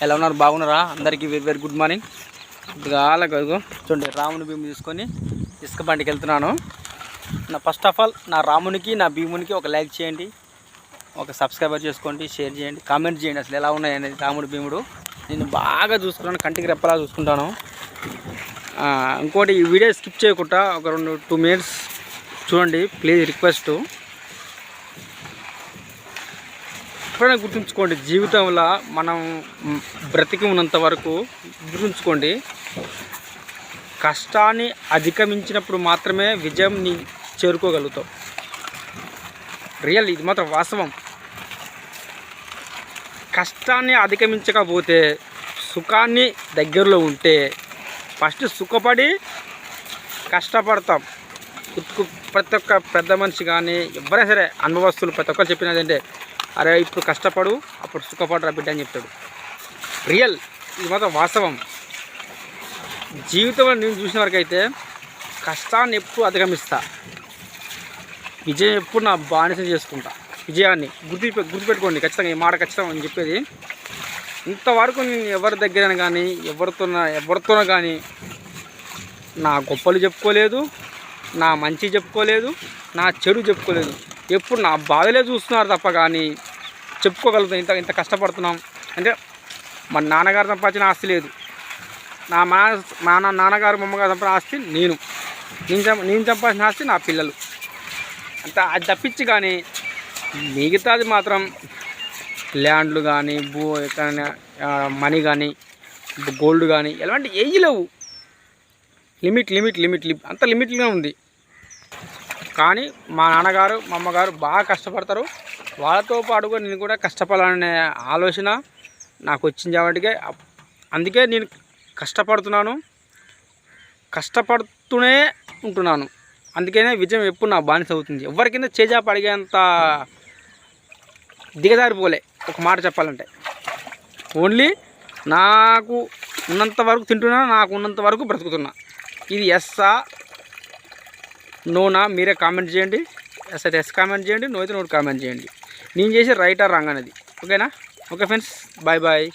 ఎలా ఉన్నారు? బాగున్నారా? అందరికీ వెరీ వెరీ గుడ్ మార్నింగ్. ఇప్పుడు చూడండి, రాముని భీము తీసుకొని ఇసుక బండికి వెళ్తున్నాను. ఫస్ట్ ఆఫ్ ఆల్ నా రామునికి నా భీమునికి ఒక లైక్ చేయండి, ఒక సబ్స్క్రైబర్ చేసుకోండి, షేర్ చేయండి, కామెంట్ చేయండి. అసలు ఎలా ఉన్నాయి అనేది రాముడు భీముడు నేను బాగా చూసుకున్నాను, కంటికి రెప్పలా చూసుకుంటాను. ఇంకోటి, ఈ వీడియో స్కిప్ చేయకుండా ఒక 2 మినిట్స్ చూడండి ప్లీజ్, రిక్వెస్ట్. ఎప్పుడైనా గుర్తుంచుకోండి, జీవితంలో మనం బ్రతికి ఉన్నంత వరకు గుర్తుంచుకోండి, కష్టాన్ని అధిగమించినప్పుడు మాత్రమే విజయం నీ చేరుకోగలుగుతావు. రియల్, ఇది మాత్రం వాస్తవం. కష్టాన్ని అధిగమించకపోతే, సుఖాన్ని దగ్గరలో ఉంటే ఫస్ట్ సుఖపడి కష్టపడతాం. ప్రతి ఒక్క పెద్ద మనిషి కానీ ఎవరైనా సరే, అనుభవస్తులు ప్రతి ఒక్కరు చెప్పినది అంటే, అరే ఇప్పుడు కష్టపడు అప్పుడు సుఖపడరా బిడ్డ అని చెప్తాడు. రియల్, ఇది మాత్రం వాస్తవం. జీవితంలో నేను చూసిన వరకు అయితే కష్టాన్ని ఎప్పుడు అధిగమిస్తా, విజయం ఎప్పుడు నా బానిస చేసుకుంటా. విజయాన్ని గుర్తుపెట్టుకోండి ఖచ్చితంగా, ఈ మాట ఖచ్చితంగా అని చెప్పేది. ఇంతవరకు నేను ఎవరి దగ్గర కానీ ఎవరితోనో కానీ నా గొప్పలు చెప్పుకోలేదు, నా మంచి చెప్పుకోలేదు, నా చెడు చెప్పుకోలేదు. ఎప్పుడు నా బాధలే చూస్తున్నారు తప్ప కానీ చెప్పుకోగలుగుతాం ఇంత కష్టపడుతున్నాం అంటే. మా నాన్నగారు సంపాదించిన ఆస్తి లేదు, మా నాన్నగారు అమ్మగారు సంపాదించిన ఆస్తి నేను సంపాదించిన ఆస్తి నా పిల్లలు అంత. అది తప్పించి కానీ మిగతాది మాత్రం ల్యాండ్లు కానీ మనీ కానీ గోల్డ్ కానీ ఎలాంటి ఏవి లేవు. లిమిట్ అంత లిమిట్గా ఉంది. కానీ మా నాన్నగారు మా అమ్మగారు బాగా కష్టపడతారు. వాళ్ళతో పాటుగా నేను కూడా కష్టపడాలనే ఆలోచన నాకు వచ్చింది కాబట్టి, అందుకే నేను కష్టపడుతున్నాను, కష్టపడుతూనే ఉంటున్నాను. అందుకనే విజయం ఎప్పుడు నా బానిస అవుతుంది. ఎవరికైనా చేజాప అడిగేంత దిగజారిపోలే. ఒక మాట చెప్పాలంటే, ఓన్లీ నాకు ఉన్నంత వరకు తింటున్నా, నాకు ఉన్నంత వరకు బ్రతుకుతున్నా. ఇది ఎస్సా నోనా మీరే కామెంట్ చేయండి. ఎస్ అయితే ఎస్ కామెంట్ చేయండి, నో అయితే నోట్ కామెంట్ చేయండి. నేను చేసే రైట్ ఆర్ రాంగ్ అనేది. ఓకేనా? Okay friends, bye bye.